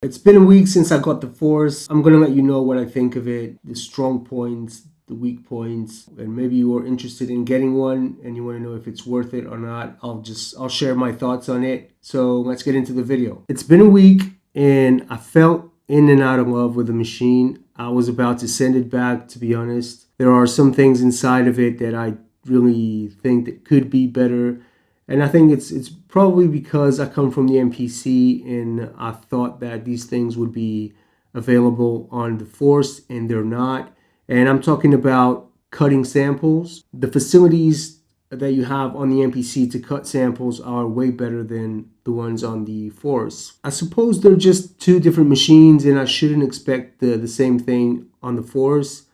It's been a week since I got the Force. I'm going to let you know what I think of it, the strong points, the weak points, and maybe you're interested in getting one and you want to know if it's worth it or not. I'll share my thoughts on it. So let's get into the video. It's been a week and I felt in and out of love with the machine. I was about to send it back, to be honest. There are some things inside of it that I really think that could be better. And I think it's probably because I come from the MPC and I thought that these things would be available on the Force, and they're not. And I'm talking about cutting samples. The facilities that you have on the MPC to cut samples are way better than the ones on the Force. I suppose they're just two different machines, and I shouldn't expect the same thing on the Force.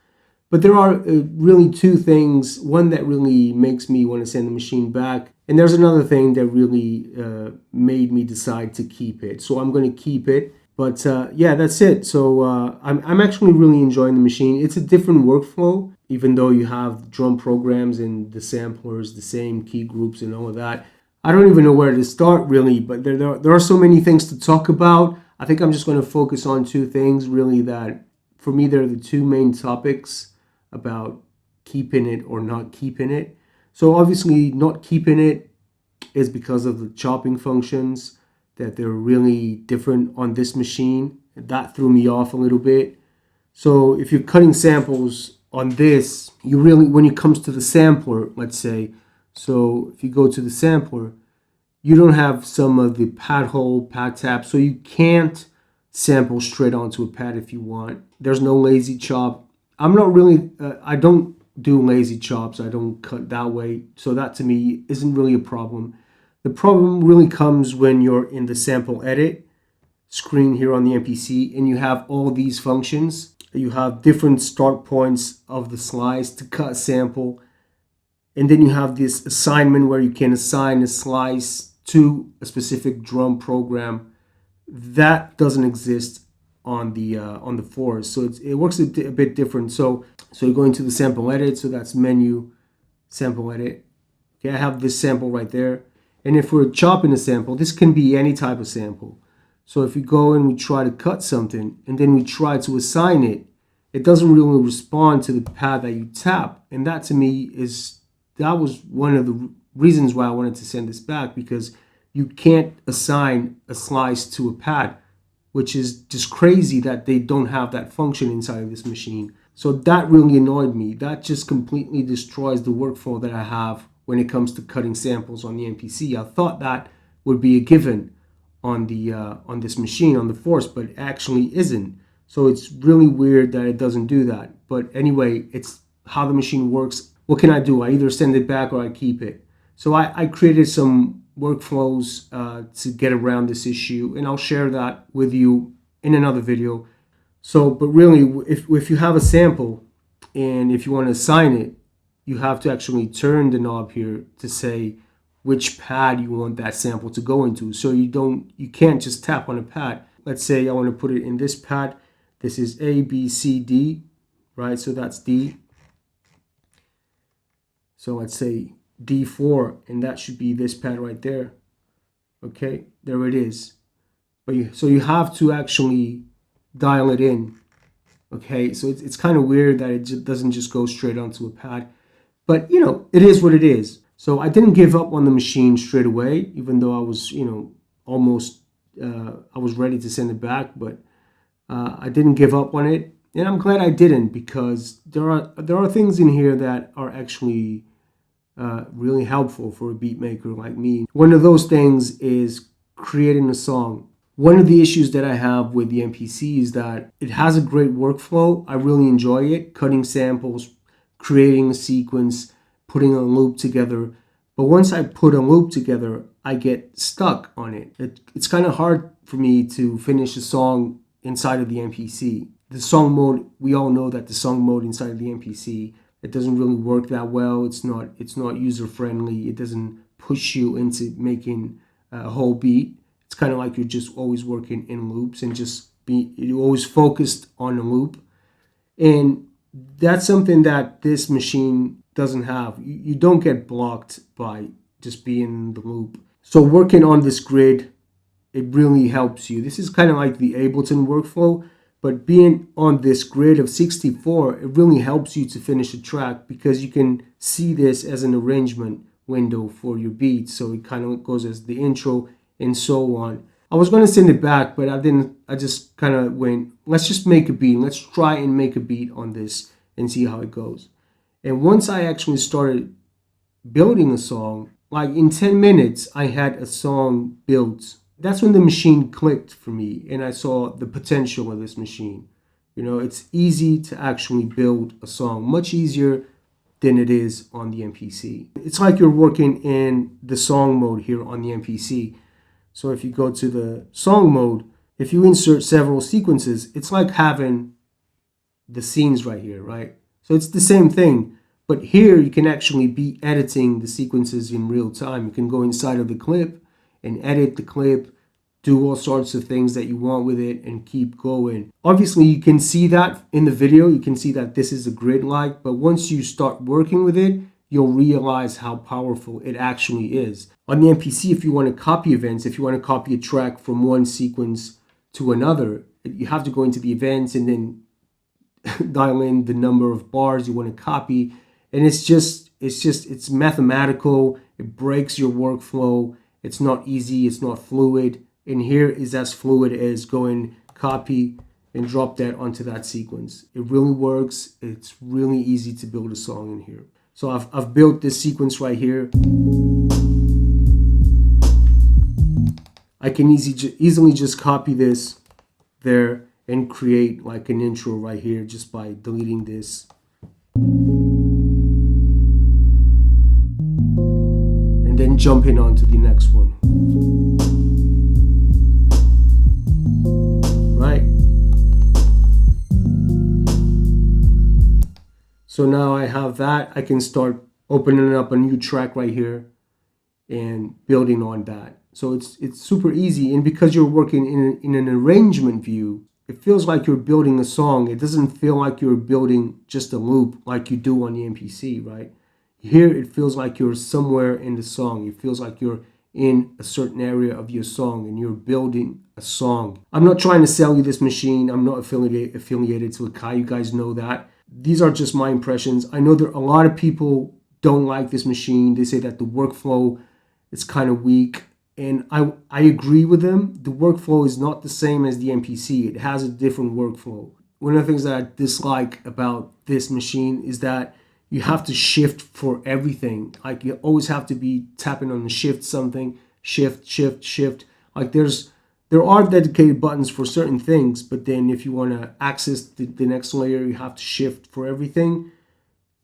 But there are really two things. One that really makes me want to send the machine back. And there's another thing that really made me decide to keep it. So I'm going to keep it. But yeah, that's it. So I'm actually really enjoying the machine. It's a different workflow, even though you have drum programs and the samplers, the same key groups and all of that. I don't even know where to start really, but there are so many things to talk about. I think I'm just going to focus on two things really that, for me, they're the two main topics about keeping it or not keeping it. So obviously not keeping it is because of the chopping functions, that they're really different on this machine. That threw me off a little bit. So if you're cutting samples on this, you really, when it comes to the sampler, let's say, so if you go to the sampler, you don't have some of the pad hold, pad tap, so you can't sample straight onto a pad if you want. There's no lazy chop. I'm not really, I don't do lazy chops. I don't cut that way. So that to me isn't really a problem. The problem really comes when you're in the sample edit screen here on the MPC and you have all these functions. You have different start points of the slice to cut a sample. And then you have this assignment where you can assign a slice to a specific drum program. That doesn't exist on the Force, so it works a bit different. So you're going to the sample edit, so that's menu, sample edit. Okay, I have this sample right there, and if we're chopping a sample, this can be any type of sample. So if we go and we try to cut something, and then we try to assign it, it doesn't really respond to the pad that you tap, and that to me that was one of the reasons why I wanted to send this back, because you can't assign a slice to a pad, which is just crazy that they don't have that function inside of this machine. So that really annoyed me. That just completely destroys the workflow that I have when it comes to cutting samples on the MPC. I thought that would be a given on this machine, on the Force, but it actually isn't. So it's really weird that it doesn't do that. But anyway, it's how the machine works. What can I do? I either send it back or I keep it. So I created some workflows to get around this issue, and I'll share that with you in another video. So, but really, if you have a sample and if you want to assign it, you have to actually turn the knob here to say which pad you want that sample to go into. So you can't just tap on a pad. Let's say I want to put it in this pad. This is A, B, C, D, right? So that's D. So let's say D4, and that should be this pad right there. Okay, there it is. So you have to actually dial it in. Okay, so it's kind of weird that it doesn't just go straight onto a pad. But, it is what it is. So I didn't give up on the machine straight away, even though I was, almost, I was ready to send it back. But I didn't give up on it. And I'm glad I didn't, because there are things in here that are actually really helpful for a beat maker like me. One of those things is creating a song. One of the issues that I have with the MPC is that it has a great workflow. I really enjoy it, cutting samples, creating a sequence, putting a loop together. But once I put a loop together, I get stuck on it. It's kind of hard for me to finish a song inside of the MPC. The song mode, we all know that the song mode inside of the MPC, it doesn't really work that well. It's not user friendly. It doesn't push you into making a whole beat. It's kind of like you're just always working in loops and you're always focused on a loop. And that's something that this machine doesn't have. You don't get blocked by just being in the loop. So working on this grid it really helps you. This is kind of like the Ableton workflow, but being on this grid of 64, it really helps you to finish a track because you can see this as an arrangement window for your beats. So it kind of goes as the intro and so on. I was going to send it back, but I didn't. I just kind of went, let's just make a beat. Let's try and make a beat on this and see how it goes. And once I actually started building a song, like in 10 minutes, I had a song built. That's when the machine clicked for me and I saw the potential of this machine. You know, it's easy to actually build a song, much easier than it is on the MPC. It's like you're working in the song mode here on the MPC. So if you go to the song mode, if you insert several sequences, it's like having the scenes right here, right? So it's the same thing, but here you can actually be editing the sequences in real time. You can go inside of the clip and edit the clip, do all sorts of things that you want with it and keep going. Obviously, you can see that in the video. You can see that this is a grid like, but once you start working with it, you'll realize how powerful it actually is. On the MPC, if you want to copy events, if you want to copy a track from one sequence to another, you have to go into the events and then dial in the number of bars you want to copy. And it's mathematical. It breaks your workflow. It's not easy. It's not fluid. And here is as fluid as going copy and drop that onto that sequence. It really works. It's really easy to build a song in here. So I've built this sequence right here. I can easily just copy this there and create like an intro right here just by deleting this. And then jumping on to the next one. Right? So now I have that. I can start opening up a new track right here and building on that. So it's super easy. And because you're working in an arrangement view, it feels like you're building a song. It doesn't feel like you're building just a loop like you do on the MPC, right? Here, it feels like you're somewhere in the song. It feels like you're in a certain area of your song and you're building a song. I'm not trying to sell you this machine. I'm not affiliated to AKAI. You guys know that. These are just my impressions. I know there a lot of people don't like this machine. They say that the workflow is kind of weak. And I agree with them. The workflow is not the same as the MPC. It has a different workflow. One of the things that I dislike about this machine is that you have to shift for everything. Like you always have to be tapping on the shift something, shift. Like there are dedicated buttons for certain things, but then if you want to access the next layer, you have to shift for everything.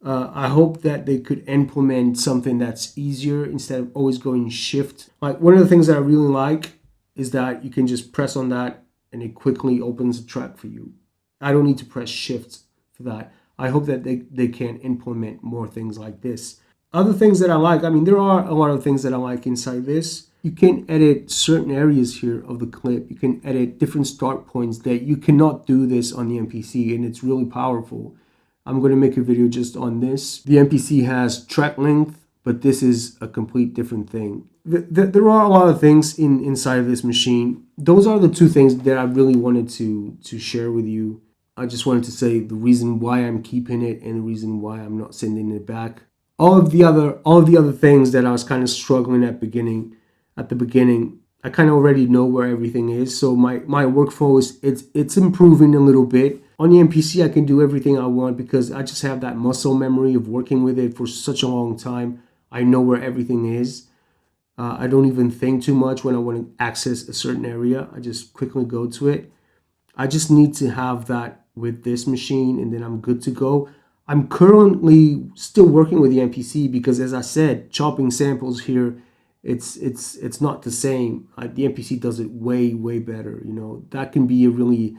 I hope that they could implement something that's easier instead of always going shift. Like one of the things that I really like is that you can just press on that and it quickly opens a track for you. I don't need to press shift for that. I hope that they can implement more things like this. Other things that I like, I mean, there are a lot of things that I like inside this. You can edit certain areas here of the clip. You can edit different start points that you cannot do this on the MPC, and it's really powerful. I'm going to make a video just on this. The MPC has track length, but this is a complete different thing. There are a lot of things inside of this machine. Those are the two things that I really wanted to share with you. I just wanted to say the reason why I'm keeping it and the reason why I'm not sending it back. All of the other things that I was kind of struggling at the beginning, I kind of already know where everything is. So my workflow it's improving a little bit. On the MPC, I can do everything I want because I just have that muscle memory of working with it for such a long time. I know where everything is. I don't even think too much when I want to access a certain area. I just quickly go to it. I just need to have that with this machine and then I'm good to go. I'm currently still working with the MPC because, as I said, chopping samples here, it's not the same. The MPC does it way better. You know, that can be a really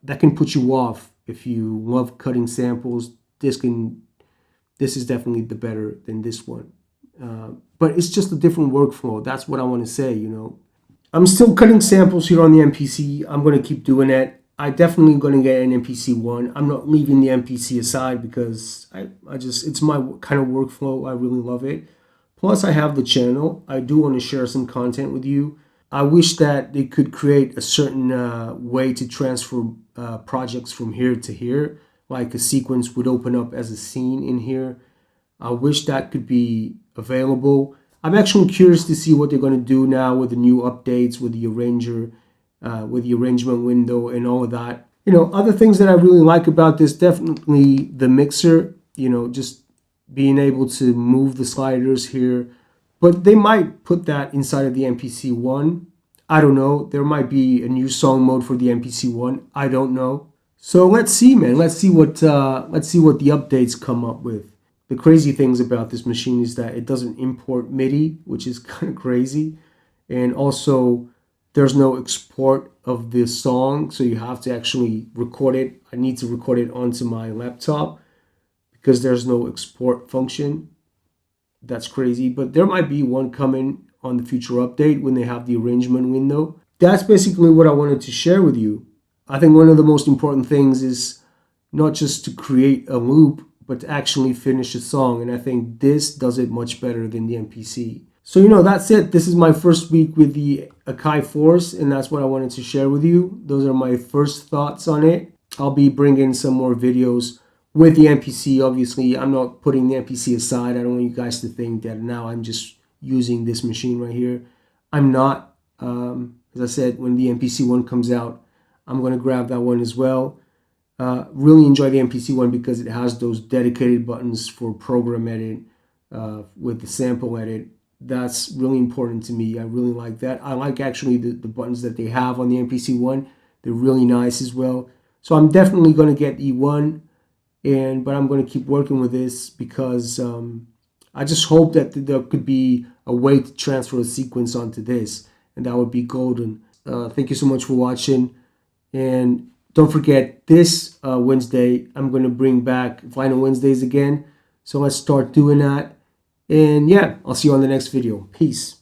that can put you off if you love cutting samples. This is definitely the better than this one. But it's just a different workflow. That's what I want to say. You know, I'm still cutting samples here on the MPC. I'm going to keep doing it. I definitely going to get an MPC one. I'm not leaving the MPC aside because it's my kind of workflow. I really love it. Plus, I have the channel. I do want to share some content with you. I wish that they could create a certain way to transfer projects from here to here, like a sequence would open up as a scene in here. I wish that could be available. I'm actually curious to see what they're going to do now with the new updates, with the arranger, with the arrangement window, and all of that. Other things that I really like about this, definitely the mixer. Just being able to move the sliders here, but they might put that inside of the MPC one. I don't know. There might be a new song mode for the MPC one. I don't know. So let's see, man. Let's see what the updates come up with. The crazy things about this machine is that it doesn't import MIDI, which is kind of crazy, and also there's no export of this song, so you have to actually record it. I need to record it onto my laptop because there's no export function. That's crazy, but there might be one coming on the future update when they have the arrangement window. That's basically what I wanted to share with you. I think one of the most important things is not just to create a loop, but to actually finish a song. And I think this does it much better than the MPC. So, that's it. This is my first week with the AKAI Force, and that's what I wanted to share with you. Those are my first thoughts on it. I'll be bringing some more videos with the MPC. Obviously, I'm not putting the MPC aside. I don't want you guys to think that now I'm just using this machine right here. I'm not. As I said, when the MPC one comes out, I'm going to grab that one as well. Really enjoy the MPC one because it has those dedicated buttons for program edit with the sample edit. That's really important to me. I really like that. I like actually the buttons that they have on the MPC one. They're really nice as well. So I'm definitely going to get E1, but I'm going to keep working with this because I just hope that there could be a way to transfer a sequence onto this, and that would be golden. Thank you so much for watching, and don't forget, this Wednesday, I'm going to bring back Vinyl Wednesdays again. So let's start doing that. And yeah, I'll see you on the next video. Peace.